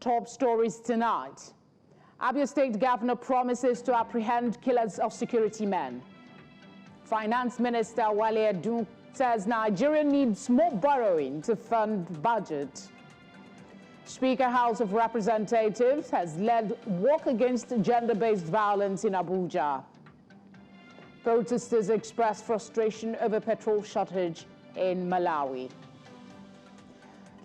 Top stories tonight. Abia State Governor promises to apprehend killers of security men. Finance Minister Wale Edun says Nigeria needs more borrowing to fund budget. Speaker House of Representatives has led walk against gender-based violence in Abuja. Protesters express frustration over petrol shortage in Malawi.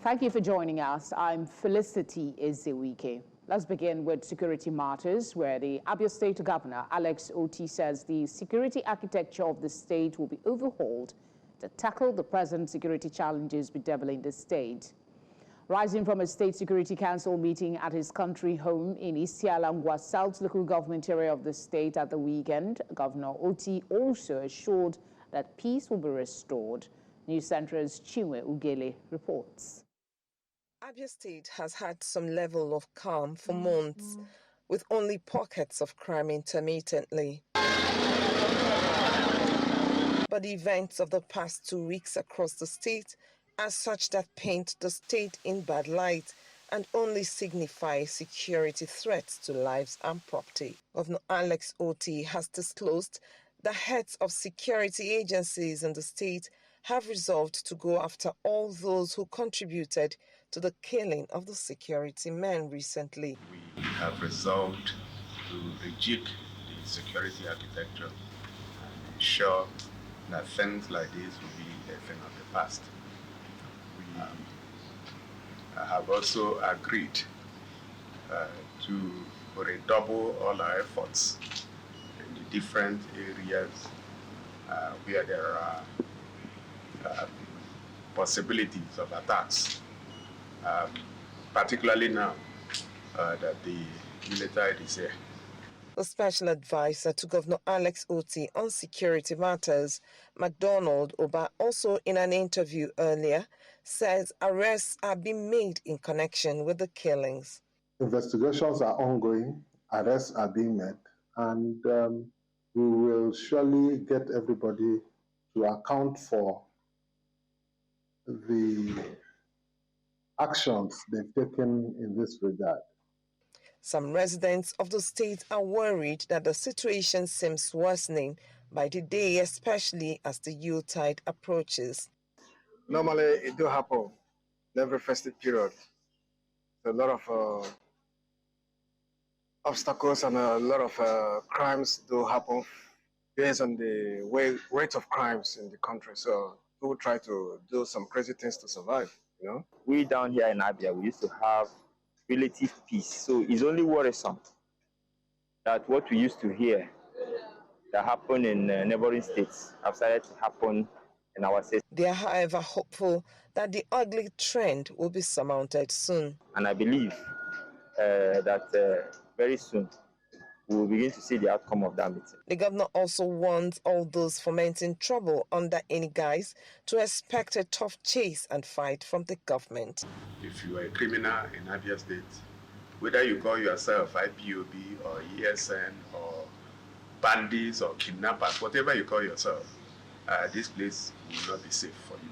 Thank you for joining us. I'm Felicity Ezewike. Let's begin with security matters, where the Abia State Governor, Alex Otti, says the security architecture of the state will be overhauled to tackle the present security challenges bedeviling the state. Rising from a State Security Council meeting at his country home in Isiala Ngwa South local government area of the state at the weekend, Governor Otti also assured that peace will be restored. News Center's Chinwe Ugele reports. Abia State has had some level of calm for months, with only pockets of crime intermittently. But the events of the past 2 weeks across the state are such that paint the state in bad light and only signify security threats to lives and property. Governor Alex Otti has disclosed the heads of security agencies in the state have resolved to go after all those who contributed to the killing of the security men recently. We have resolved to rejig the security architecture and ensure that things like this will be a thing of the past. We have also agreed to redouble all our efforts in the different areas where there are possibilities of attacks, particularly now that the military is here. The special advisor to Governor Alex Otti on security matters, MacDonald Oba, also in an interview earlier, says arrests are being made in connection with the killings. Investigations are ongoing, arrests are being made, and we will surely get everybody to account for the actions they've taken in this regard. Some residents of the state are worried that the situation seems worsening by the day, especially as the Yuletide approaches. Normally, it do happen in every festive period. A lot of obstacles and a lot of crimes do happen based on the rate of crimes in the country. So people try to do some crazy things to survive, you know. We down here in Abia, we used to have relative peace. So it's only worrisome that what we used to hear that happened in neighboring states have started to happen in our state. They are, however, hopeful that the ugly trend will be surmounted soon. And I believe that very soon we will begin to see the outcome of that meeting. The governor also warns all those fomenting trouble under any guise to expect a tough chase and fight from the government. If you are a criminal in Abia State, whether you call yourself IPOB or ESN or bandits or kidnappers, whatever you call yourself, this place will not be safe for you.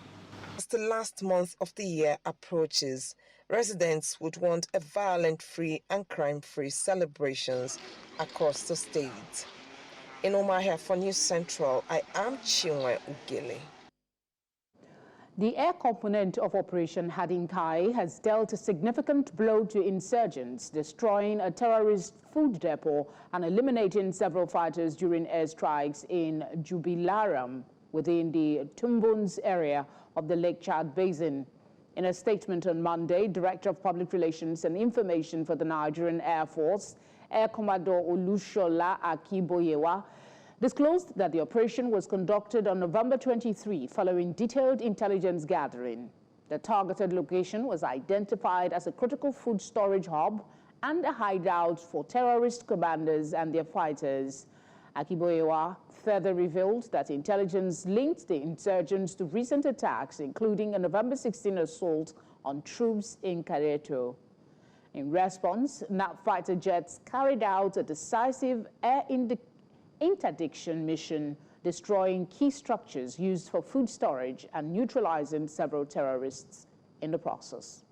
As the last month of the year approaches, residents would want a violent-free and crime-free celebrations across the state. In Omaha for News Central, I am Chinwe Ugele. The air component of Operation Hadinkai has dealt a significant blow to insurgents, destroying a terrorist food depot and eliminating several fighters during airstrikes in Jubilaram within the Tumbuns area of the Lake Chad Basin. In a statement on Monday, Director of Public Relations and Information for the Nigerian Air Force, Air Commodore Olushola Akiboyewa, disclosed that the operation was conducted on November 23 following detailed intelligence gathering. The targeted location was identified as a critical food storage hub and a hideout for terrorist commanders and their fighters. Akiboyewa further revealed that intelligence linked the insurgents to recent attacks, including a November 16 assault on troops in Kareto. In response, NAP fighter jets carried out a decisive air interdiction mission, destroying key structures used for food storage and neutralizing several terrorists in the process.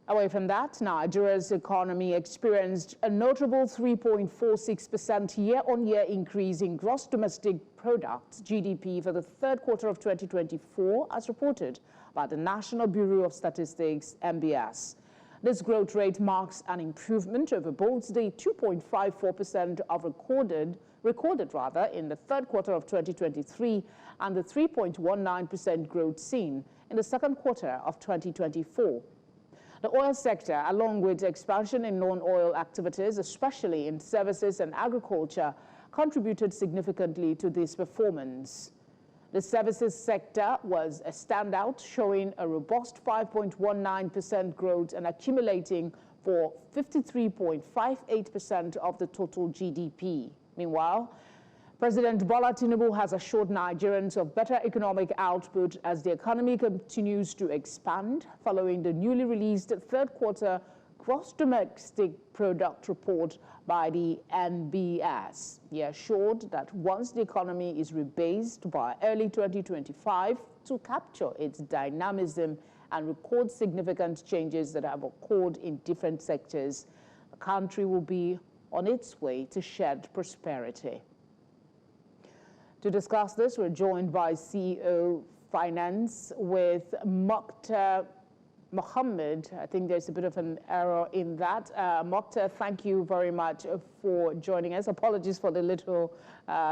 Away from that, Nigeria's economy experienced a notable 3.46% year-on-year increase in gross domestic product, GDP, for the third quarter of 2024, as reported by the National Bureau of Statistics, NBS. This growth rate marks an improvement over both the 2.54% of recorded in the third quarter of 2023 and the 3.19% growth seen in the second quarter of 2024. The oil sector, along with expansion in non-oil activities, especially in services and agriculture, contributed significantly to this performance. The services sector was a standout, showing a robust 5.19% growth and accumulating for 53.58% of the total GDP. Meanwhile, President Bola Tinubu has assured Nigerians of better economic output as the economy continues to expand following the newly released third quarter gross domestic product report by the NBS. He assured that once the economy is rebased by early 2025 to capture its dynamism and record significant changes that have occurred in different sectors, the country will be on its way to shared prosperity. To discuss this, we're joined by CEO Finance with Mokhtar Mohammed. I think there's a bit of an error in that. Mokhtar, thank you very much for joining us. Apologies for the little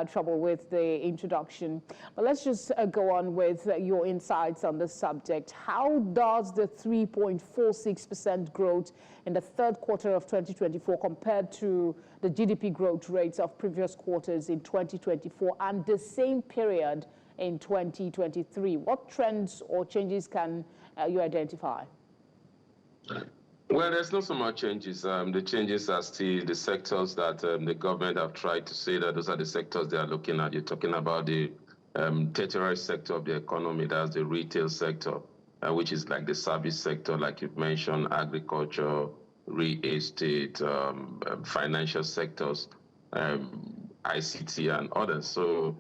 trouble with the introduction. But let's just go on with your insights on the subject. How does the 3.46% growth in the third quarter of 2024 compared to the GDP growth rates of previous quarters in 2024 and the same period in 2023? What trends or changes can you identify? Well, there's not so much changes. The changes are still the sectors that the government have tried to say that those are the sectors they are looking at. You're talking about the tertiary sector of the economy, that's the retail sector, which is like the service sector, like you've mentioned, agriculture, real estate, financial sectors, ICT and others. So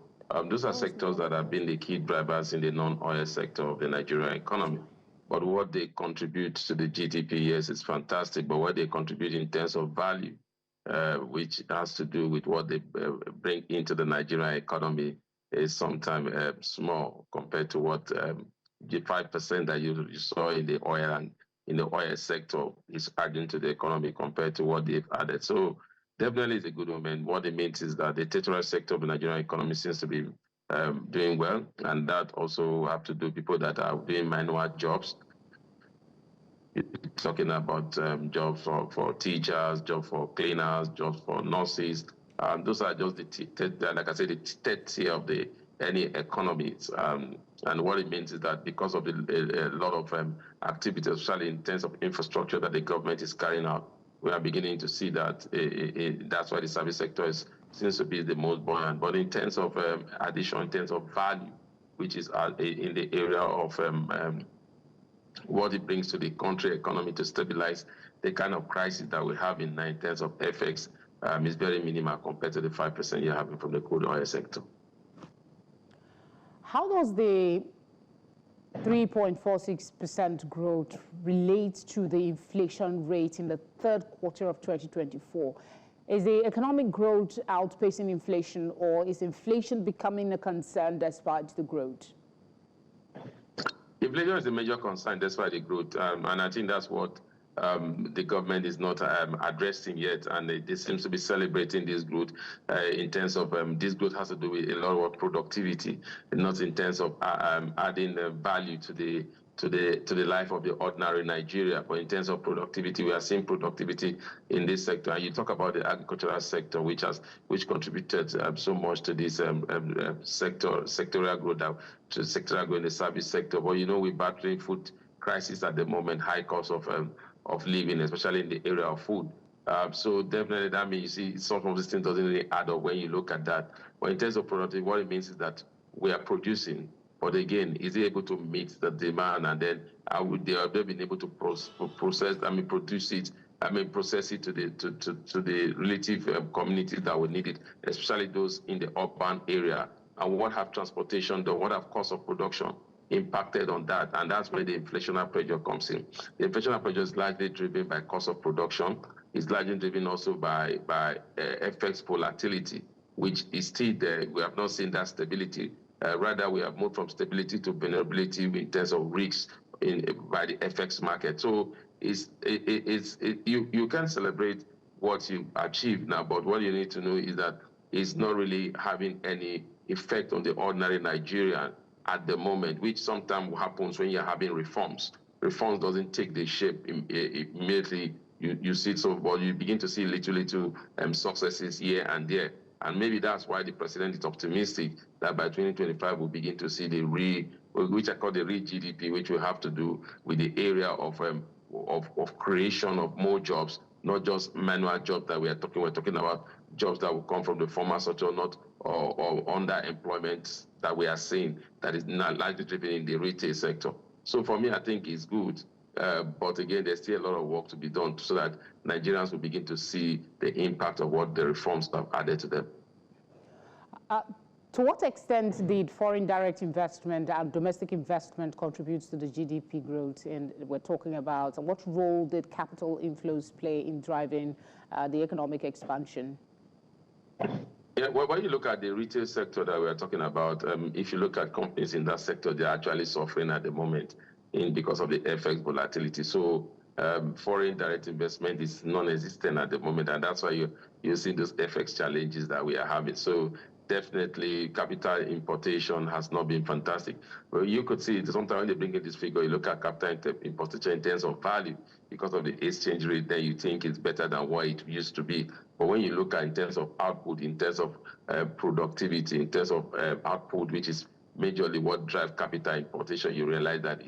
those are sectors that have been the key drivers in the non-oil sector of the Nigerian economy. But what they contribute to the GDP, yes, it's fantastic. But what they contribute in terms of value, which has to do with what they bring into the Nigerian economy, is sometimes small compared to what the 5% that you saw in the oil and in the oil sector is adding to the economy compared to what they've added. So definitely it's a good moment. What it means is that the tertiary sector of the Nigerian economy seems to be doing well, and that also have to do with people that are doing manual jobs. Talking about jobs for teachers, jobs for cleaners, jobs for nurses. Those are just like I said, the third tier of any economies. And what it means is that because of a lot of activities, especially in terms of infrastructure that the government is carrying out, we are beginning to see that that's why the service sector seems to be the most buoyant. But in terms of addition, in terms of value, which is in the area of what it brings to the country economy to stabilize the kind of crisis that we have in terms of FX, is very minimal compared to the 5% you're having from the crude oil sector. How does the 3.46% growth relate to the inflation rate in the third quarter of 2024? Is the economic growth outpacing inflation, or is inflation becoming a concern despite the growth? Inflation is a major concern despite the growth, and I think that's what the government is not addressing yet, and they seem to be celebrating this growth in terms of this growth has to do with a lot of productivity, not in terms of adding value to the life of the ordinary Nigeria, but in terms of productivity, we are seeing productivity in this sector. And you talk about the agricultural sector, which contributed so much to this sectorial growth, to sectorial growth in the service sector. But you know, we're battling food crisis at the moment, high cost of living, especially in the area of food. So definitely that means you see some of these things doesn't really add up when you look at that. But in terms of productivity, what it means is that we are producing. But again, is it able to meet the demand, and then they have been able to process it to the relative communities that would need it, especially those in the urban area, and what have transportation done, what have cost of production impacted on that, and that's where the inflationary pressure comes in. The inflationary pressure is largely driven by cost of production. It's largely driven also by FX volatility, which is still there. We have not seen that stability. Rather, we have moved from stability to vulnerability in terms of risks by the FX market. So you can celebrate what you achieve now, but what you need to know is that it's not really having any effect on the ordinary Nigerian at the moment, which sometimes happens when you're having reforms. Reforms doesn't take the shape immediately. You see it, so but you begin to see little successes here and there. And maybe that's why the president is optimistic that by 2025 we'll begin to see the which I call the real GDP, which will have to do with the area of creation of more jobs, not just manual jobs that we're talking about jobs that will come from the formal sector, not or underemployment that we are seeing that is not largely driven in the retail sector. So for me, I think it's good. But again, there's still a lot of work to be done so that Nigerians will begin to see the impact of what the reforms have added to them. To what extent did foreign direct investment and domestic investment contributes to the GDP growth? And we're talking about what role did capital inflows play in driving the economic expansion? Yeah, well, when you look at the retail sector that we're talking about, if you look at companies in that sector, they're actually suffering at the moment because of the FX volatility. So foreign direct investment is non-existent at the moment, and that's why you're seeing those FX challenges that we are having. So definitely capital importation has not been fantastic. But you could see sometimes when they bring in this figure, you look at capital importation in terms of value because of the exchange rate, then you think it's better than what it used to be. But when you look at in terms of output, in terms of productivity, in terms of output, which is majorly what drives capital importation, you realize that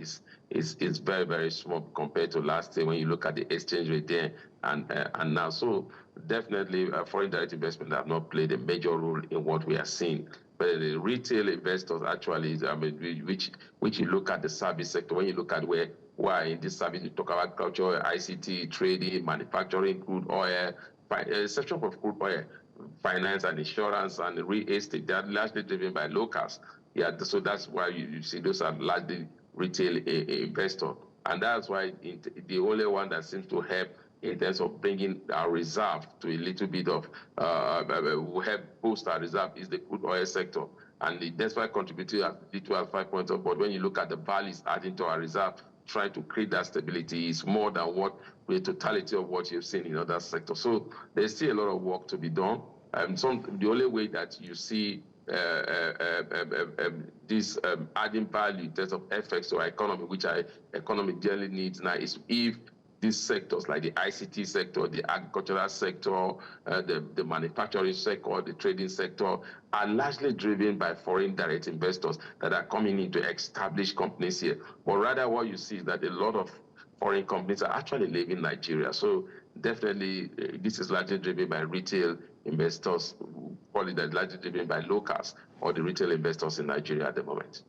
it's very, very small compared to last year when you look at the exchange rate there and now. So definitely foreign direct investment have not played a major role in what we are seeing. But the retail investors actually, I mean, which you look at the service sector, when you look at why in this service, you talk about agriculture, ICT, trading, manufacturing, crude oil, exception of crude oil, finance and insurance and real estate, they are largely driven by locals. Yeah, so that's why you see those are largely retail investors. And that's why the only one that seems to help in terms of bringing our reserve to a little bit of, will help boost our reserve is the crude oil sector. And that's why contributed at little as 5 points up. But when you look at the values adding to our reserve, trying to create that stability is more than what the totality of what you've seen in other sectors. So there's still a lot of work to be done. The only way that you see this adding value in terms of FX or economy, which our economy generally needs now, is if these sectors like the ICT sector, the agricultural sector, the manufacturing sector, the trading sector are largely driven by foreign direct investors that are coming in to establish companies here. But rather what you see is that a lot of foreign companies are actually leaving Nigeria. So definitely this is largely driven by retail investors, probably that largely driven by locals or the retail investors in Nigeria at the moment.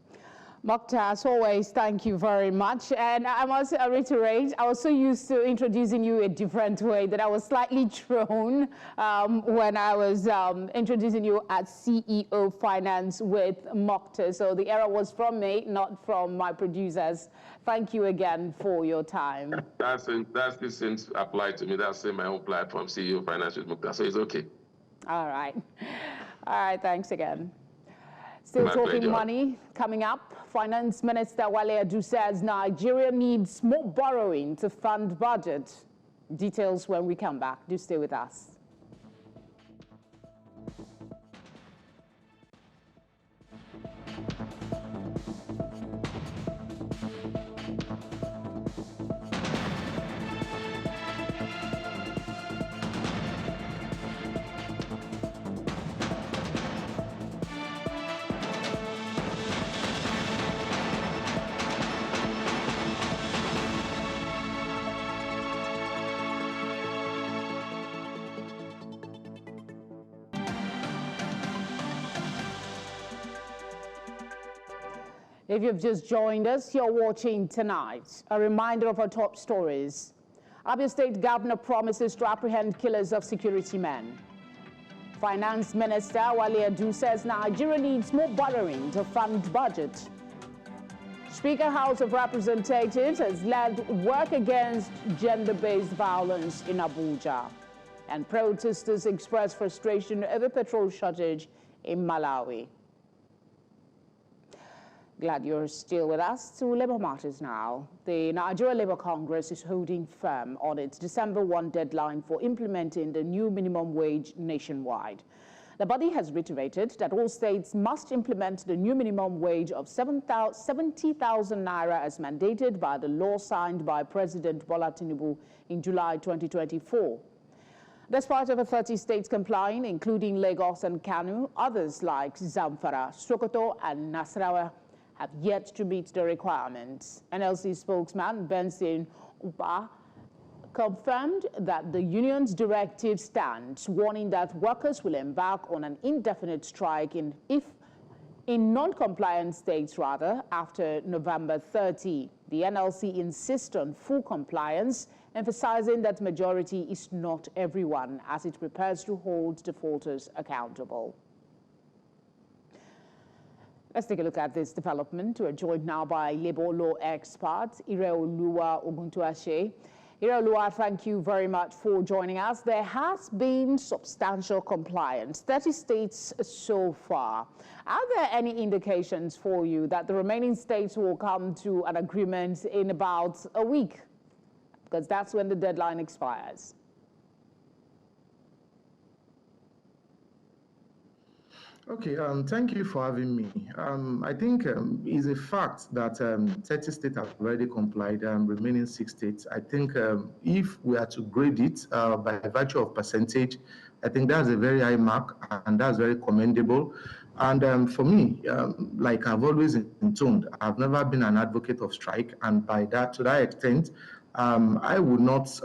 Mokhtar, as always, thank you very much. And I must reiterate, I was so used to introducing you a different way that I was slightly thrown when I was introducing you as CEO Finance with Mokhtar. So the error was from me, not from my producers. Thank you again for your time. That's the same applied to me. That's my own platform, CEO Finance with Mokhtar. So it's okay. All right. All right, thanks again. Still talking money coming up. Finance Minister Wale Adu says Nigeria needs more borrowing to fund budget. Details when we come back. Do stay with us. If you've just joined us, you're watching Tonight. A reminder of our top stories. Abia State Governor promises to apprehend killers of security men. Finance Minister Wale Adu says Nigeria needs more borrowing to fund budget. Speaker House of Representatives has led work against gender-based violence in Abuja. And protesters express frustration over petrol shortage in Malawi. Glad you're still with us. To Labour matters now. The Nigerian Labour Congress is holding firm on its December 1 deadline for implementing the new minimum wage nationwide. The body has reiterated that all states must implement the new minimum wage of 70,000 naira as mandated by the law signed by President Bola Tinubu in July 2024. Despite over 30 states complying, including Lagos and Kano, others like Zamfara, Sokoto, and Nasarawa have yet to meet the requirements. NLC spokesman Benson Uba confirmed that the union's directive stands, warning that workers will embark on an indefinite strike in non-compliant states after November 30. The NLC insists on full compliance, emphasizing that majority is not everyone, as it prepares to hold defaulters accountable. Let's take a look at this development. We're joined now by labor law expert Isiala Ngwa. Isiala, thank you very much for joining us. There has been substantial compliance, 30 states so far. Are there any indications for you that the remaining states will come to an agreement in about a week? Because that's when the deadline expires. Okay, thank you for having me. I think it's a fact that 30 states have already complied, remaining 6 states. I think if we are to grade it by virtue of percentage, I think that's a very high mark, and that's very commendable. And for me, like I've always intoned, I've never been an advocate of strike, and to that extent, I would not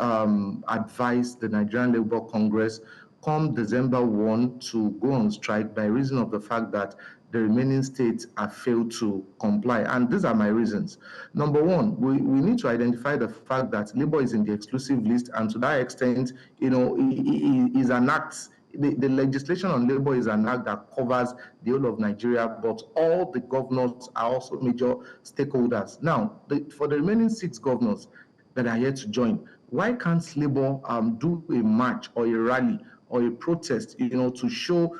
advise the Nigerian Labour Congress come December 1 to go on strike by reason of the fact that the remaining states have failed to comply. And these are my reasons. Number one, we need to identify the fact that labor is in the exclusive list, and to that extent, is an act. The legislation on labor is an act that covers the whole of Nigeria, but all the governors are also major stakeholders. Now, for the remaining 6 governors that are yet to join, why can't labor do a march or a rally or a protest, to show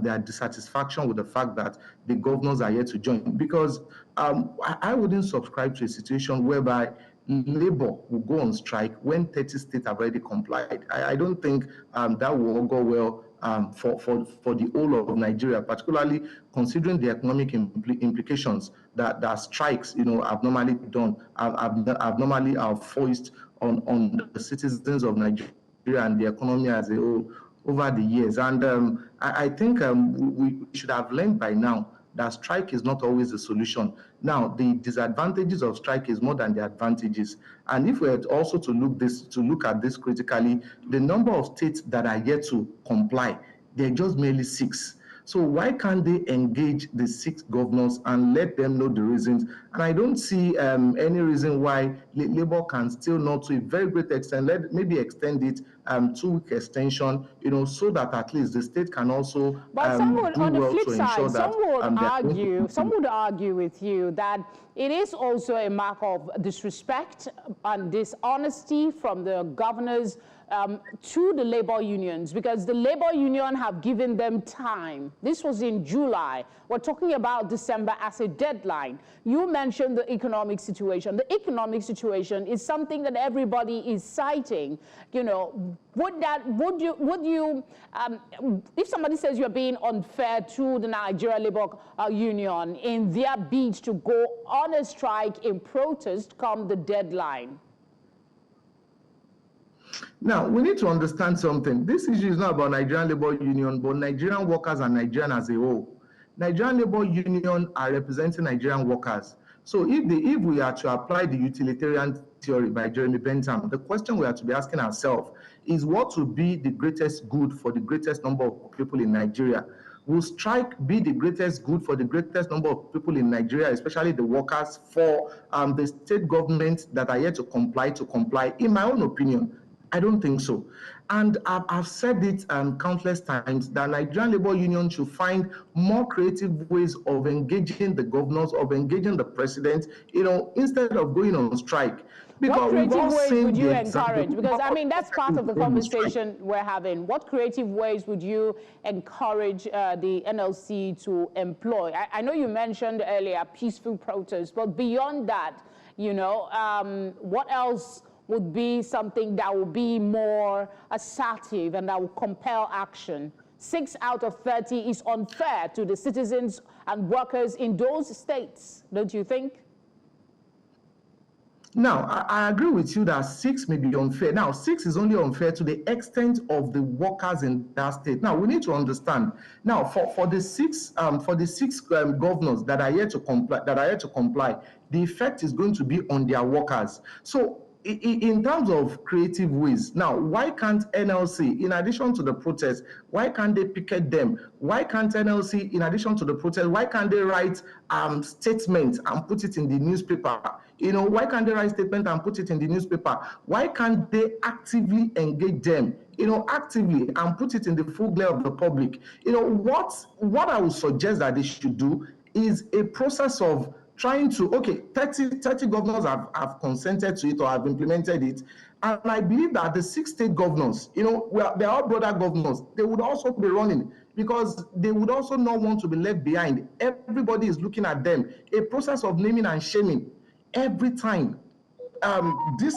their dissatisfaction with the fact that the governors are yet to join? Because I wouldn't subscribe to a situation whereby labor will go on strike when 30 states have already complied. I don't think that will go well for the whole of Nigeria, particularly considering the economic implications that strikes, have normally done, have normally foisted on the citizens of Nigeria and the economy as a whole over the years. And I think we should have learned by now that strike is not always the solution. Now, the disadvantages of strike is more than the advantages. And if we are also to look at this critically, the number of states that are yet to comply, they're just merely 6. So why can't they engage the 6 governors and let them know the reasons? And I don't see any reason why labor can still not, to a very great extent, maybe extend it 2-week extension, so that at least the state can also but some would, on the flip side, some would argue with you that it is also a mark of disrespect and dishonesty from the governors to the labor unions, because the labor union have given them time. This was in July. We're talking about December as a deadline. You mentioned the economic situation. The economic situation is something that everybody is citing. Would you if somebody says you're being unfair to the Nigerian Labour Union in their bid to go on a strike in protest come the deadline? Now, we need to understand something. This issue is not about Nigerian Labour Union, but Nigerian workers and Nigerian as a whole. Nigerian Labour Union are representing Nigerian workers. So if we are to apply the utilitarian theory by Jeremy Bentham, the question we have to be asking ourselves is what will be the greatest good for the greatest number of people in Nigeria? Will strike be the greatest good for the greatest number of people in Nigeria, especially the workers, for the state governments that are yet to comply? In my own opinion, I don't think so. And I've said it countless times that Nigerian Labour Union should find more creative ways of engaging the governors, of engaging the president, instead of going on strike. Because what creative ways would you example, encourage? Because, I mean, that's part of the conversation we're having. What creative ways would you encourage the NLC to employ? I know you mentioned earlier peaceful protests, but beyond that, what else would be something that would be more assertive and that would compel action? 6 out of 30 is unfair to the citizens and workers in those states, don't you think? Now, I agree with you that 6 may be unfair. Now, 6 is only unfair to the extent of the workers in that state. Now, we need to understand. Now, for the six governors that are yet to comply, the effect is going to be on their workers. So, in terms of creative ways, now, why can't NLC, in addition to the protests, why can't they picket them? Why can't NLC, in addition to the protest, why can't they write statements and put it in the newspaper? Why can't they write statement and put it in the newspaper? Why can't they actively engage them, actively and put it in the full glare of the public? What I would suggest that they should do is a process of trying to, 30 governors have consented to it or have implemented it. And I believe that the 6 state governors, they're all brother governors, they would also be running because they would also not want to be left behind. Everybody is looking at them. A process of naming and shaming every time. This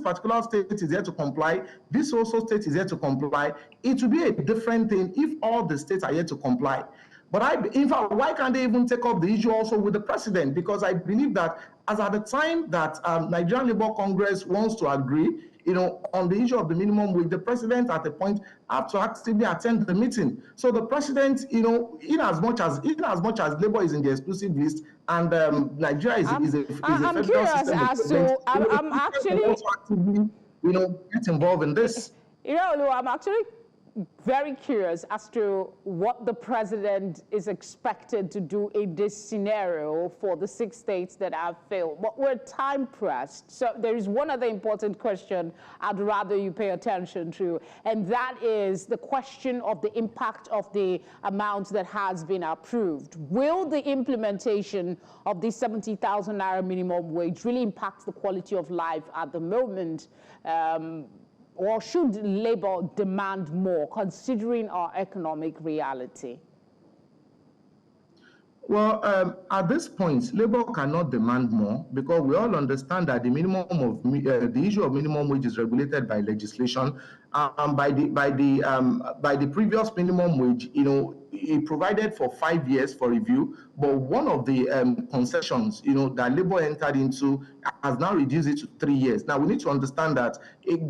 particular state is here to comply, this also state is here to comply. It will be a different thing if all the states are here to comply. But in fact, why can't they even take up the issue also with the president? Because I believe that as at the time that Nigerian Labour Congress wants to agree, on the issue of the minimum wage, the president at a point have to actively attend the meeting. So the president, in as much as Labour is in the exclusive list and Nigeria is a federal system, I'm actually actively, get involved in this. I'm actually very curious as to what the president is expected to do in this scenario for the 6 states that have failed. But we're time pressed. So there is one other important question I'd rather you pay attention to, and that is the question of the impact of the amount that has been approved. Will the implementation of the 70,000 naira minimum wage really impact the quality of life at the moment? Or should Labour demand more, considering our economic reality? Well, at this point, Labour cannot demand more because we all understand that the the issue of minimum wage is regulated by legislation. By the previous minimum wage, it provided for 5 years for review, but one of the concessions, that Labour entered into has now reduced it to 3 years. Now, we need to understand that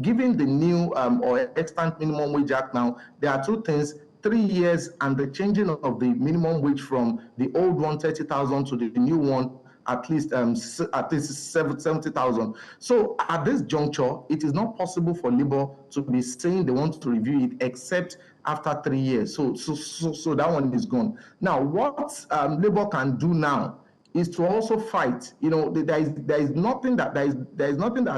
given the new or extant minimum wage act now, there are 2 things: 3 years and the changing of the minimum wage from the old one, 30,000, to the new one, at least 70,000. So at this juncture, it is not possible for Labour to be saying they want to review it except after 3 years. So that one is gone. Now, what Labour can do now is to also fight. There is nothing that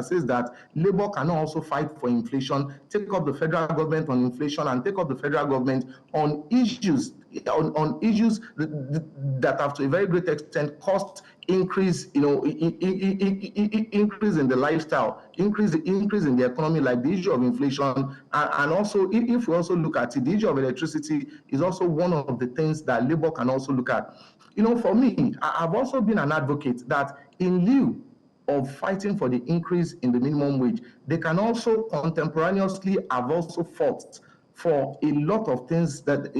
says that Labour cannot also fight for inflation, take up the federal government on inflation, and take up the federal government on issues that have to a very great extent cost increase, increase in the lifestyle, increase in the economy, like the issue of inflation, and also if we also look at it, the issue of electricity is also one of the things that Labour can also look at. For me, I've also been an advocate that in lieu of fighting for the increase in the minimum wage, they can also contemporaneously have also fought for a lot of things that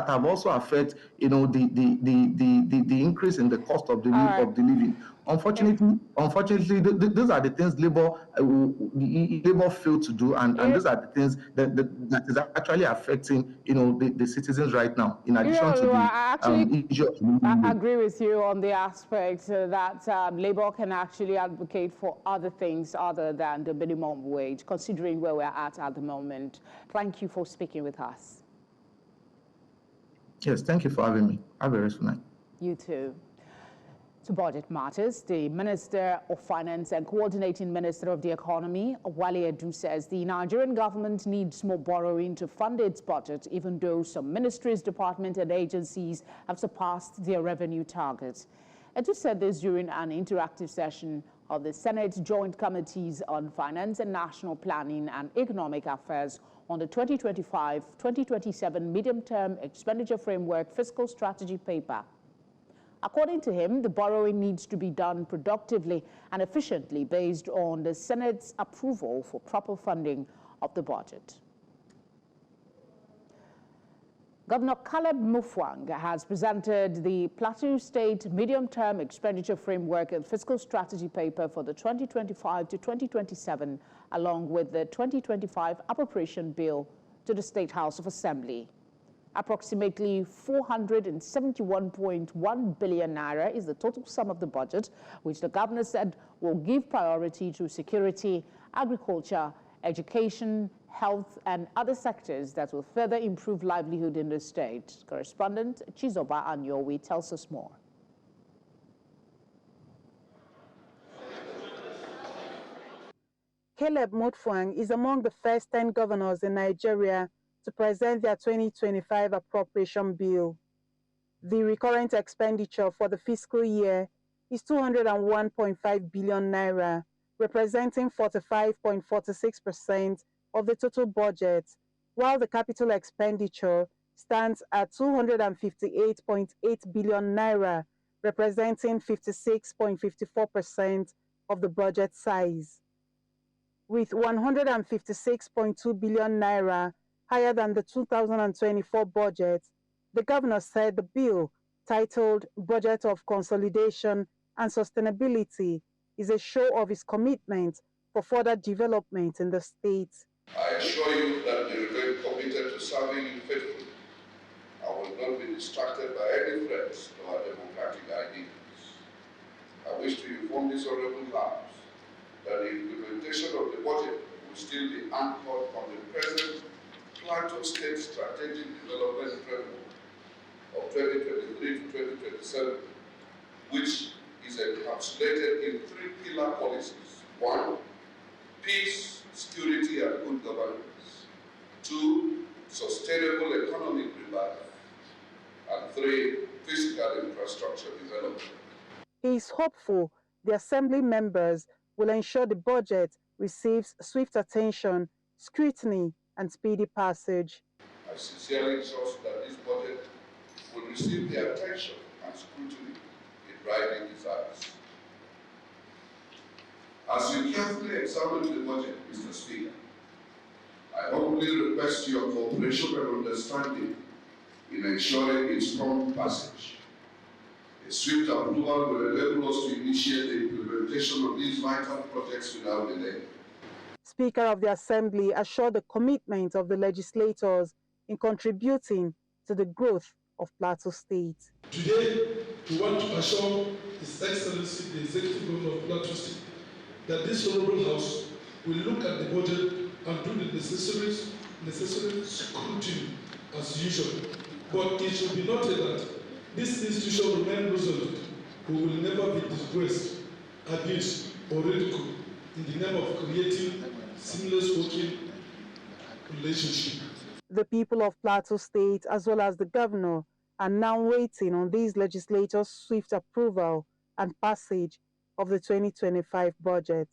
have also affected the increase in the cost of the living. Unfortunately, these are the things Labour failed to do, and these are the things that is actually affecting the citizens right now. In addition to the issue of I agree with you on the aspect that Labour can actually advocate for other things other than the minimum wage, considering where we're at the moment. Thank you for speaking with us. Yes, thank you for having me. Have a restful night. You too. To budget matters, the Minister of Finance and Coordinating Minister of the Economy, Wale Edu, says the Nigerian government needs more borrowing to fund its budget, even though some ministries, departments and agencies have surpassed their revenue targets. Edu said this during an interactive session of the Senate Joint Committees on Finance and National Planning and Economic Affairs on the 2025-2027 Medium-Term Expenditure Framework Fiscal Strategy Paper. According to him, the borrowing needs to be done productively and efficiently based on the Senate's approval for proper funding of the budget. Governor Caleb Mutfwang has presented the Plateau State Medium-Term Expenditure Framework and Fiscal Strategy Paper for the 2025 to 2027, along with the 2025 Appropriation Bill to the State House of Assembly. Approximately 471.1 billion naira is the total sum of the budget, which the governor said will give priority to security, agriculture, education, health, and other sectors that will further improve livelihood in the state. Correspondent Chizoba Anyowi tells us more. Caleb Mutfwang is among the first 10 governors in Nigeria to present their 2025 appropriation bill. The recurrent expenditure for the fiscal year is 201.5 billion naira, representing 45.46% of the total budget, while the capital expenditure stands at 258.8 billion naira, representing 56.54% of the budget size. With 156.2 billion naira, higher than the 2024 budget, the governor said the bill, titled Budget of Consolidation and Sustainability, is a show of his commitment for further development in the state. I assure you that we remain committed to serving you faithfully. I will not be distracted by any threats to our democratic ideals. I wish to inform this honorable House that the implementation of the budget will still be anchored on the present Plateau State Strategic Development Framework of 2023 to 2027, which is encapsulated in 3 pillar policies. 1, peace, security, and good governance. 2, sustainable economic revival. And 3, physical infrastructure development. He is hopeful the Assembly members will ensure the budget receives swift attention, scrutiny, and speedy passage. I sincerely trust that this budget will receive the attention and scrutiny it rightly deserves. As you carefully examine the budget, Mr. Speaker, I humbly request your cooperation and understanding in ensuring its prompt passage. A swift approval will enable us to initiate the implementation of these vital projects without delay. Speaker of the Assembly assured the commitment of the legislators in contributing to the growth of Plateau State. Today, we want to assure His Excellency, the Executive Governor of Plateau State, that this honorable House will look at the budget and do the necessary scrutiny as usual. But it should be noted that this institution remains resolute. We will never be disgraced, abused, or ridiculed in the name of creating seamless working relationship. The people of Plateau State, as well as the governor, are now waiting on these legislators' swift approval and passage of the 2025 budget.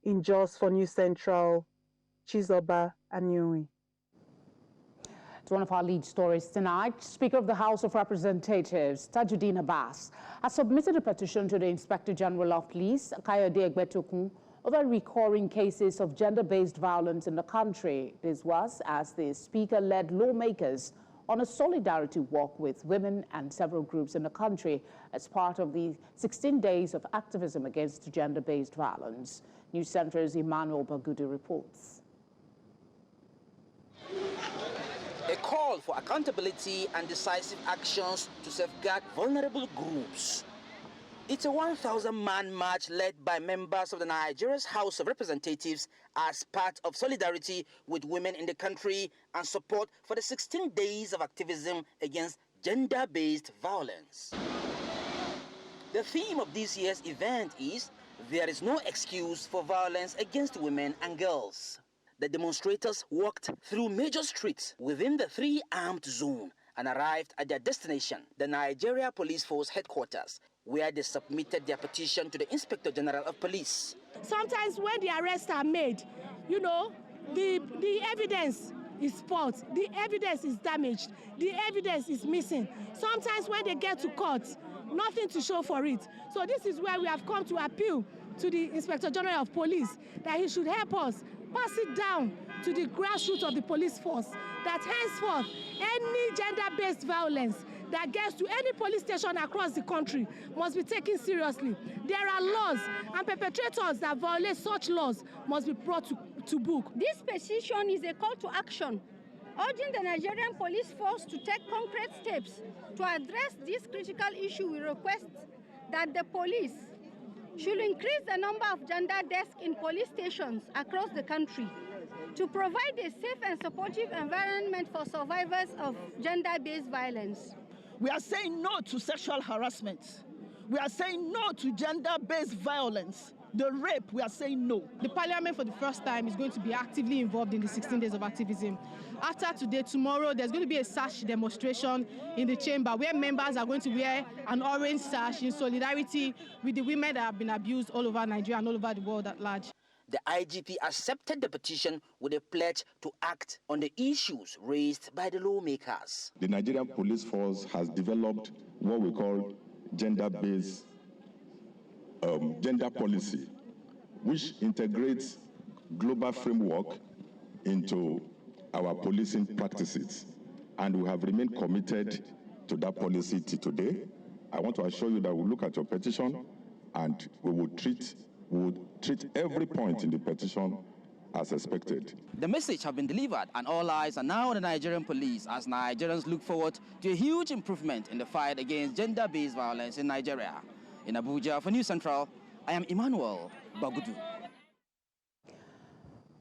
In Jos for News Central, Chizoba Anyowi. It's one of our lead stories tonight. Speaker of the House of Representatives, Tajuddin Abbas, has submitted a petition to the Inspector General of Police, Kayode Egbetokun, over recurring cases of gender-based violence in the country. This was as the Speaker led lawmakers on a solidarity walk with women and several groups in the country as part of the 16 days of activism against gender-based violence. News Center's Emmanuel Bagudu reports. A call for accountability and decisive actions to safeguard vulnerable groups. It's a 1,000-man march led by members of the Nigerian House of Representatives as part of solidarity with women in the country and support for the 16 days of activism against gender-based violence. The theme of this year's event is "There is no excuse for violence against women and girls." The demonstrators walked through major streets within the 3-armed zone and arrived at their destination, the Nigeria Police Force headquarters, where they submitted their petition to the Inspector General of Police. Sometimes when the arrests are made, you know, the evidence is spoiled, the evidence is damaged, the evidence is missing. Sometimes when they get to court, nothing to show for it. So this is where we have come to appeal to the Inspector General of Police that he should help us pass it down to the grassroots of the police force, that henceforth any gender-based violence that gets to any police station across the country must be taken seriously. There are laws, and perpetrators that violate such laws must be brought to book. This petition is a call to action, urging the Nigerian police force to take concrete steps to address this critical issue. We request that the police should increase the number of gender desks in police stations across the country to provide a safe and supportive environment for survivors of gender-based violence. We are saying no to sexual harassment. We are saying no to gender-based violence. The rape, we are saying no. The Parliament for the first time is going to be actively involved in the 16 days of activism. After today, tomorrow, there's going to be a sash demonstration in the chamber where members are going to wear an orange sash in solidarity with the women that have been abused all over Nigeria and all over the world at large. The IGP accepted the petition with a pledge to act on the issues raised by the lawmakers. The Nigerian Police Force has developed what we call gender-based gender policy, which integrates global framework into our policing practices. And we have remained committed to that policy till today. I want to assure you that we'll look at your petition and we will treat every point in the petition as expected. The message has been delivered and all eyes are now on the Nigerian police as Nigerians look forward to a huge improvement in the fight against gender-based violence in Nigeria. In Abuja for News Central, I am Emmanuel Bagudu.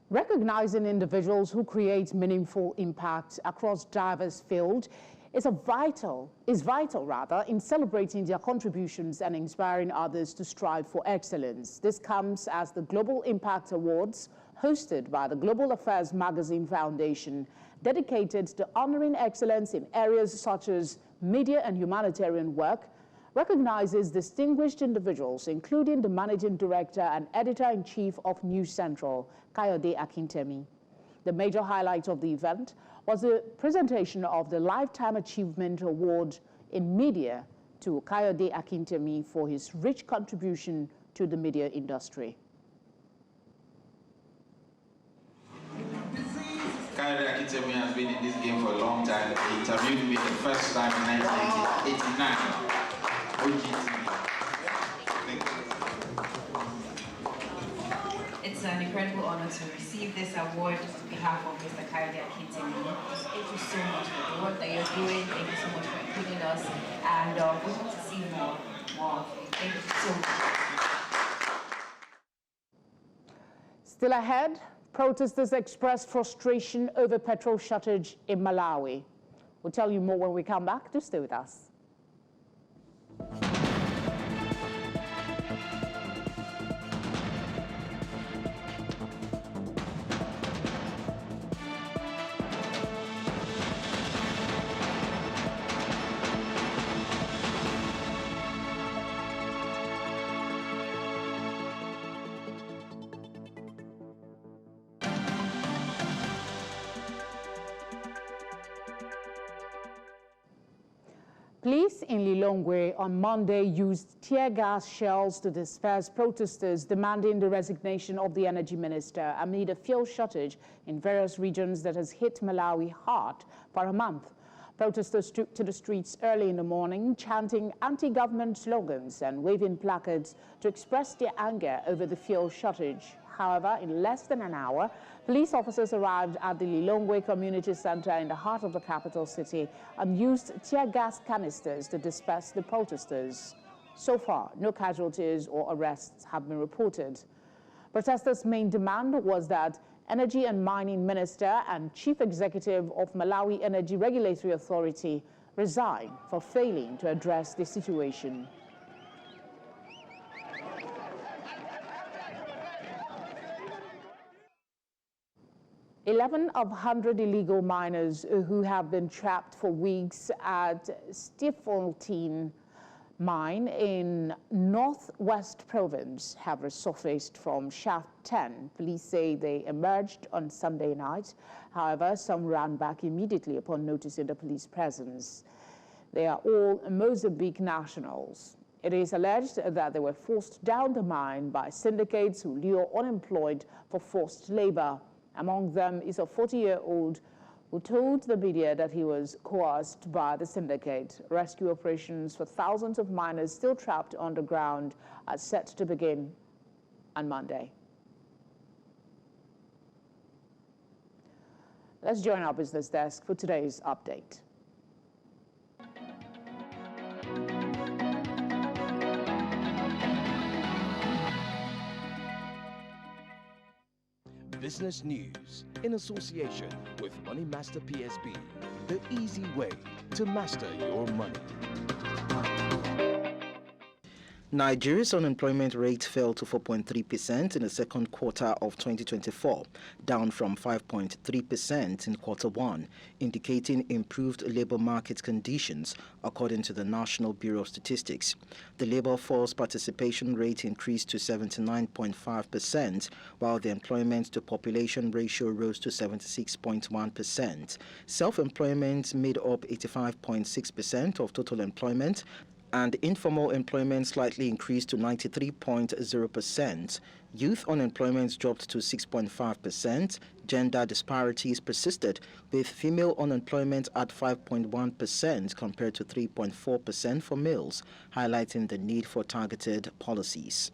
Recognizing individuals who create meaningful impact across diverse fields is vital in celebrating their contributions and inspiring others to strive for excellence. This comes as the Global Impact Awards, hosted by the Global Affairs Magazine Foundation, dedicated to honoring excellence in areas such as media and humanitarian work, recognizes distinguished individuals, including the Managing Director and Editor-in-Chief of News Central, Kayode Akintemi. The major highlight of the event was the presentation of the Lifetime Achievement Award in Media to Kayode Akintemi for his rich contribution to the media industry. Kayode Akintemi has been in this game for a long time. He interviewed me the first time in 1989. It's an incredible honor to receive this award on behalf of Mr. Kayode Akintemi. Thank you so much for the work that you're doing. Thank you so much for including us. And we hope to see more of you. Thank you so much. Still ahead, protesters express frustration over petrol shortage in Malawi. We'll tell you more when we come back. Do stay with us. Police in Lilongwe on Monday used tear gas shells to disperse protesters demanding the resignation of the energy minister amid a fuel shortage in various regions that has hit Malawi hard for a month. Protesters took to the streets early in the morning, chanting anti-government slogans and waving placards to express their anger over the fuel shortage. However, in less than an hour, police officers arrived at the Lilongwe Community Center in the heart of the capital city and used tear gas canisters to disperse the protesters. So far, no casualties or arrests have been reported. Protesters' main demand was that Energy and Mining Minister and Chief Executive of Malawi Energy Regulatory Authority resign for failing to address the situation. 11 of 100 illegal miners who have been trapped for weeks at Stiffontein mine in Northwest Province have resurfaced from Shaft 10. Police say they emerged on Sunday night. However, some ran back immediately upon noticing the police presence. They are all Mozambique nationals. It is alleged that they were forced down the mine by syndicates who lure unemployed for forced labor. Among them is a 40-year-old who told the media that he was coerced by the syndicate. Rescue operations for thousands of miners still trapped underground are set to begin on Monday. Let's join our business desk for today's update. Business news in association with Money Master PSB, the easy way to master your money. Nigeria's unemployment rate fell to 4.3% in the second quarter of 2024, down from 5.3% in quarter one, indicating improved labor market conditions, according to the National Bureau of Statistics. The labor force participation rate increased to 79.5%, while the employment to population ratio rose to 76.1%. Self-employment made up 85.6% of total employment, and informal employment slightly increased to 93.0%. Youth unemployment dropped to 6.5%. Gender disparities persisted, with female unemployment at 5.1% compared to 3.4% for males, highlighting the need for targeted policies.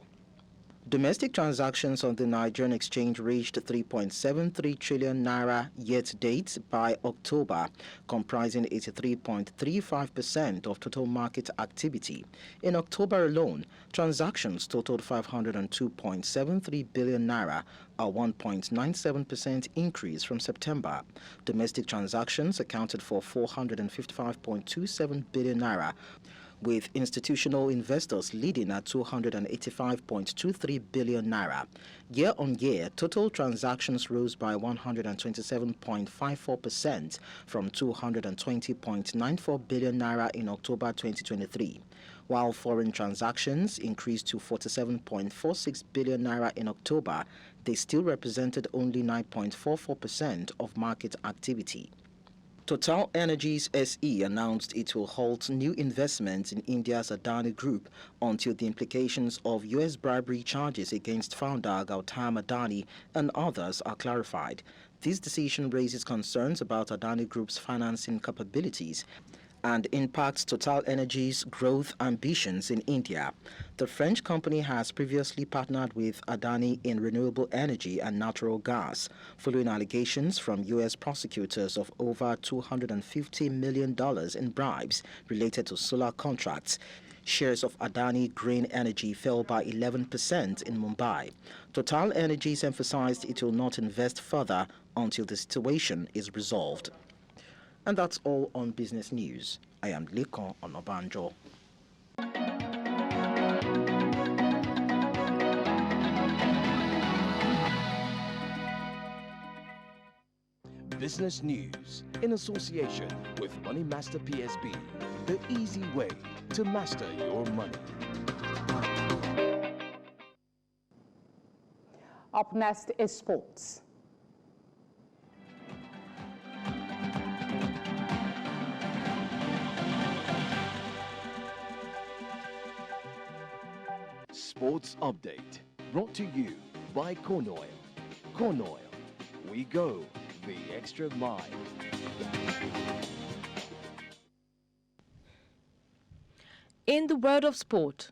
Domestic transactions on the Nigerian exchange reached 3.73 trillion naira year-to-date by October, comprising 83.35% of total market activity. In October alone, transactions totaled 502.73 billion naira, a 1.97% increase from September. Domestic transactions accounted for 455.27 billion naira, with institutional investors leading at 285.23 billion naira. Year-on-year, total transactions rose by 127.54% from 220.94 billion naira in October 2023, while foreign transactions increased to 47.46 billion naira in October. They still represented only 9.44% of market activity. Total Energies SE announced it will halt new investments in India's Adani Group until the implications of U.S. bribery charges against founder Gautam Adani and others are clarified. This decision raises concerns about Adani Group's financing capabilities and impacts Total Energies' growth ambitions in India. The French company has previously partnered with Adani in renewable energy and natural gas, following allegations from U.S. prosecutors of over $250 million in bribes related to solar contracts. Shares of Adani Green Energy fell by 11% in Mumbai. Total Energies emphasized it will not invest further until the situation is resolved. And that's all on business news. I am Lekon Onobanjo. Business news in association with Money Master PSB, the easy way to master your money. Up next is sports. Sports Update, brought to you by Corn Oil. Corn Oil, we go the extra mile. In the world of sport,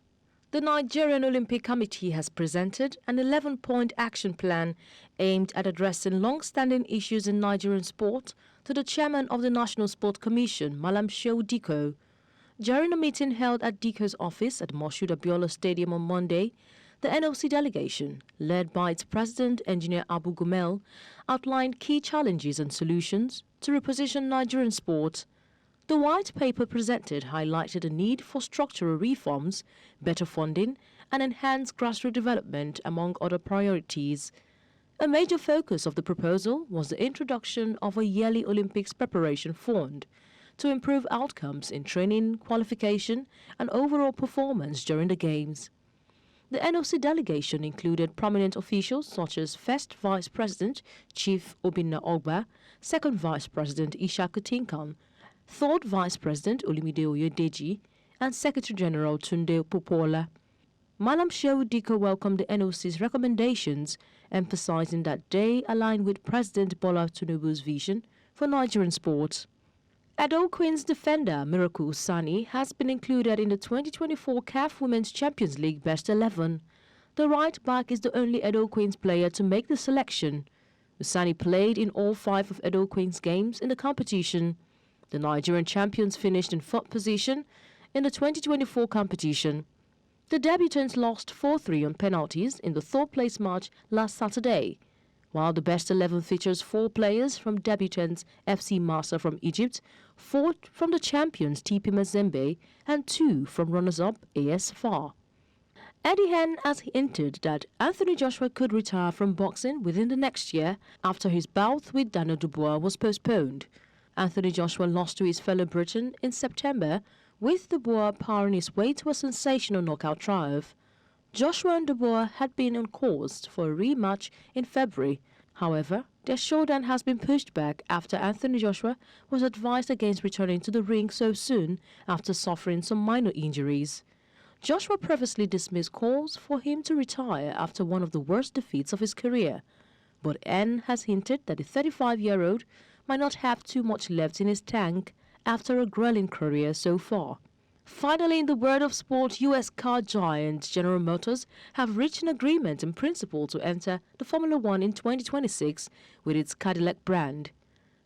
the Nigerian Olympic Committee has presented an 11-point action plan aimed at addressing long-standing issues in Nigerian sport to the chairman of the National Sport Commission, Malam Shehu Diko. During a meeting held at Diko's office at Moshood Abiola Stadium on Monday, the NLC delegation, led by its president, Engineer Abu Gumel, outlined key challenges and solutions to reposition Nigerian sport. The white paper presented highlighted the need for structural reforms, better funding, and enhanced grassroots development, among other priorities. A major focus of the proposal was the introduction of a yearly Olympics preparation fund to improve outcomes in training, qualification, and overall performance during the Games. The NOC delegation included prominent officials such as First Vice President Chief Obinna Ogba, Second Vice President Ishaku Tinkan, Third Vice President Olumide Oyedeji, and Secretary General Tunde Popola. Malam Shehu Diko welcomed the NOC's recommendations, emphasizing that they align with President Bola Tinubu's vision for Nigerian sports. Edo Queens defender Miracle Sani has been included in the 2024 CAF Women's Champions League Best 11. The right back is the only Edo Queens player to make the selection. Sani played in all 5 of Edo Queens' games in the competition. The Nigerian champions finished in 4th position in the 2024 competition. The debutants lost 4-3 on penalties in the 3rd place match last Saturday, while the Best 11 features 4 players from debutants FC Massa from Egypt, 4 from the champions TP Mazembe, and 2 from runners-up AS FAR. Eddie Hearn has hinted that Anthony Joshua could retire from boxing within the next year after his bout with Daniel Dubois was postponed. Anthony Joshua lost to his fellow Briton in September, with Dubois powering his way to a sensational knockout triumph. Joshua and Dubois had been on course for a rematch in February. However, their showdown has been pushed back after Anthony Joshua was advised against returning to the ring so soon after suffering some minor injuries. Joshua previously dismissed calls for him to retire after one of the worst defeats of his career, but N has hinted that the 35-year-old might not have too much left in his tank after a grueling career so far. Finally, in the world of sport, U.S. car giant General Motors have reached an agreement in principle to enter the Formula One in 2026 with its Cadillac brand.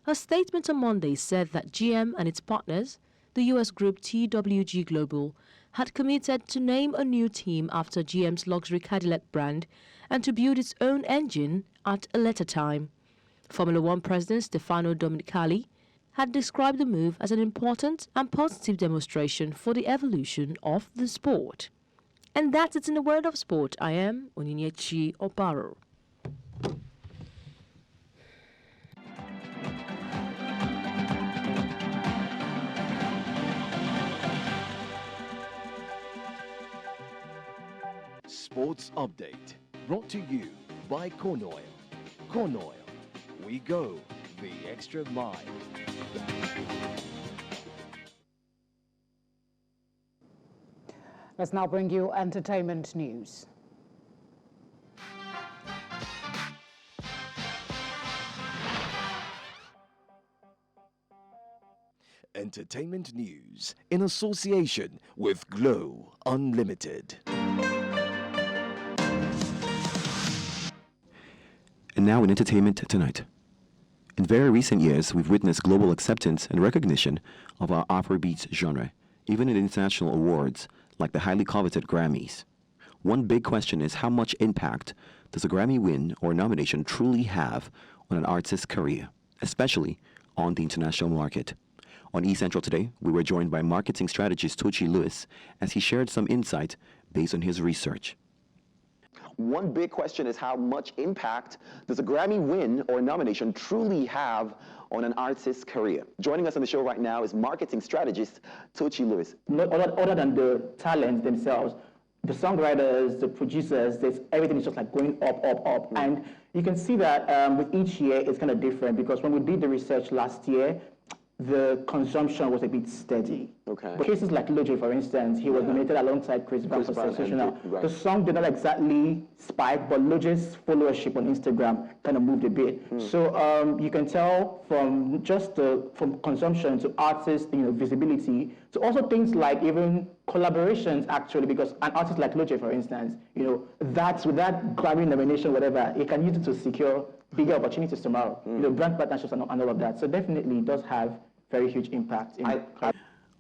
A statement on Monday said that GM and its partners, the U.S. group TWG Global, had committed to name a new team after GM's luxury Cadillac brand and to build its own engine at a later time. Formula One President Stefano Domenicali had described the move as an important and positive demonstration for the evolution of the sport. And that's it in the world of sport. I am Onyinyechi Oparo. Sports Update, brought to you by Corn Oil. Corn Oil, we go the extra mile. Let's now bring you entertainment news. Entertainment news in association with Glow Unlimited. And now in entertainment tonight. In very recent years, we've witnessed global acceptance and recognition of our Afrobeats genre, even in international awards like the highly coveted Grammys. One big question is, how much impact does a Grammy win or nomination truly have on an artist's career, especially on the international market? On eCentral today, we were joined by marketing strategist Tochi Lewis as he shared some insight based on his research. One big question is, how much impact does a Grammy win or nomination truly have on an artist's career? Joining us on the show right now is marketing strategist Tochi Lewis. Other than the talent themselves, the songwriters, the producers, everything is just like going up. Mm-hmm. And you can see that with each year it's kind of different, because when we did the research last year, the consumption was a bit steady. Okay. But cases like Loje, for instance, he was nominated alongside Chris Brown for Sensational. Right. The song did not exactly spike, but Loje's followership on Instagram kind of moved a bit. So you can tell from just from consumption to artist, visibility, to also things like even collaborations, actually, because an artist like Loje, for instance, that's with that Grammy nomination, whatever, he can use it to secure bigger opportunities tomorrow, brand partnerships and all of that. So definitely it does have very huge impact.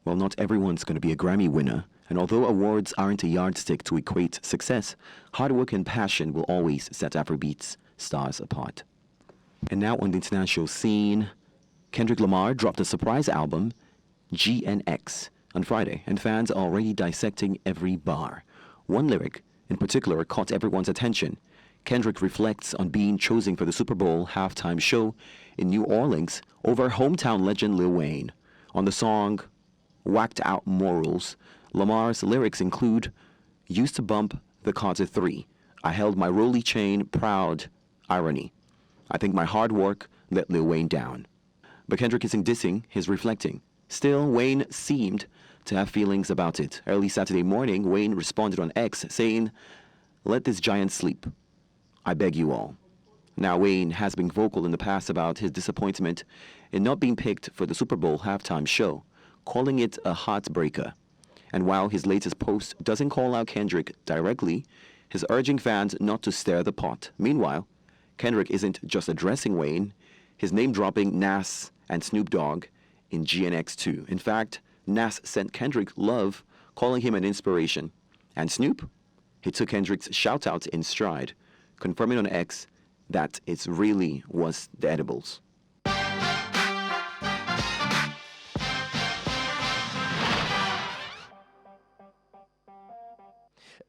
Well, not everyone's going to be a Grammy winner, and although awards aren't a yardstick to equate success, hard work and passion will always set Afrobeats stars apart. And now on the international scene, Kendrick Lamar dropped a surprise album, GNX, on Friday, and fans are already dissecting every bar. One lyric in particular caught everyone's attention. Kendrick reflects on being chosen for the Super Bowl halftime show in New Orleans over hometown legend Lil Wayne. On the song Whacked Out Morals, Lamar's lyrics include, "Used to bump the Carter 3. I held my rolly chain proud. Irony. I think my hard work let Lil Wayne down." But Kendrick isn't dissing, he's reflecting. Still, Wayne seemed to have feelings about it. Early Saturday morning, Wayne responded on X saying, "Let this giant sleep. I beg you all." Now, Wayne has been vocal in the past about his disappointment in not being picked for the Super Bowl halftime show, calling it a heartbreaker. And while his latest post doesn't call out Kendrick directly, he's urging fans not to stir the pot. Meanwhile, Kendrick isn't just addressing Wayne, he's name-dropping Nas and Snoop Dogg in GNX too. In fact, Nas sent Kendrick love, calling him an inspiration. And Snoop? He took Kendrick's shout-out in stride, confirming on X that it really was the edibles.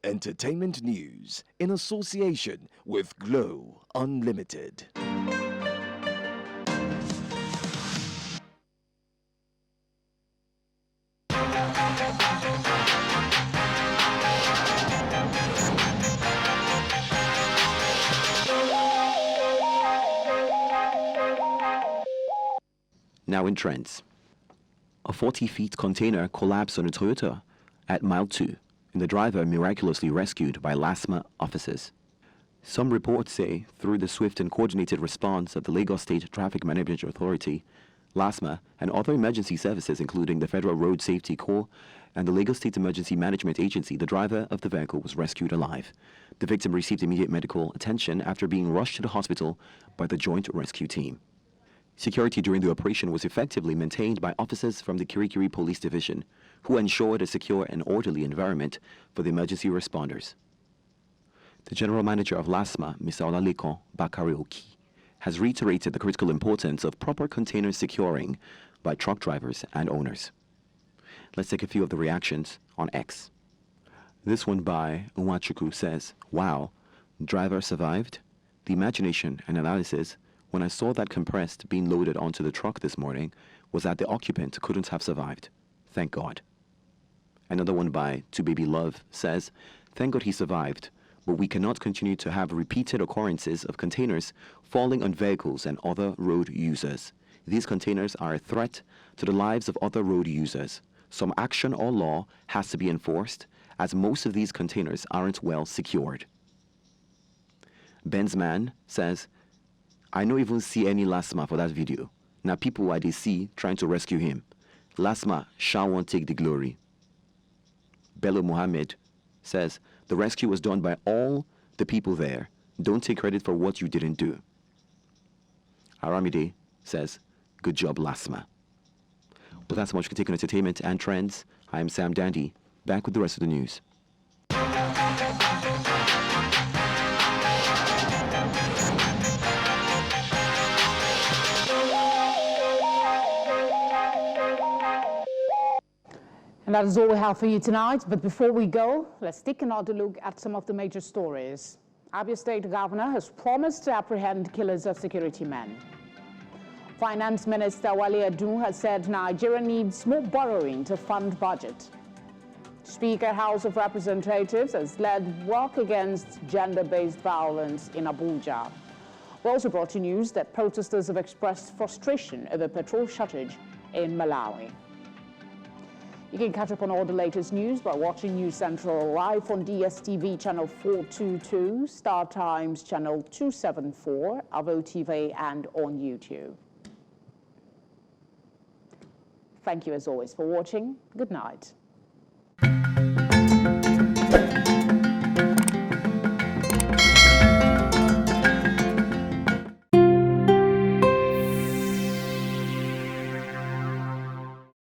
Entertainment news in association with Glow Unlimited. Now in trends. A 40-feet container collapsed on a Toyota at mile 2, and the driver miraculously rescued by LASMA officers. Some reports say, through the swift and coordinated response of the Lagos State Traffic Management Authority, LASMA, and other emergency services including the Federal Road Safety Corps and the Lagos State Emergency Management Agency, the driver of the vehicle was rescued alive. The victim received immediate medical attention after being rushed to the hospital by the Joint Rescue Team. Security during the operation was effectively maintained by officers from the Kirikiri Police Division, who ensured a secure and orderly environment for the emergency responders. The General Manager of LASMA, Mr. Olalekan Bakari-Oki, has reiterated the critical importance of proper container securing by truck drivers and owners. Let's take a few of the reactions on X. This one by Nwachuku says, "Wow, driver survived? The imagination and analysis when I saw that compressed being loaded onto the truck this morning was that the occupant couldn't have survived. Thank God." Another one by To Baby Love says, "Thank God he survived, but we cannot continue to have repeated occurrences of containers falling on vehicles and other road users. These containers are a threat to the lives of other road users. Some action or law has to be enforced, as most of these containers aren't well secured." Benzman says, "I no even see any LASMA for that video. Now people I dey see trying to rescue him. LASMA shall won't take the glory." Bello Mohammed says, "The rescue was done by all the people there. Don't take credit for what you didn't do." Aramide says, "Good job, LASMA." Well, that's much we can take on entertainment and trends. I am Sam Dandy, back with the rest of the news. And that is all we have for you tonight. But before we go, let's take another look at some of the major stories. Abia State Governor has promised to apprehend killers of security men. Finance Minister Wale Edun has said Nigeria needs more borrowing to fund budget. Speaker House of Representatives has led work against gender-based violence in Abuja. We also brought you news that protesters have expressed frustration over petrol shortage in Malawi. You can catch up on all the latest news by watching News Central live on DSTV channel 422, Star Times channel 274, Avo TV, and on YouTube. Thank you as always for watching. Good night.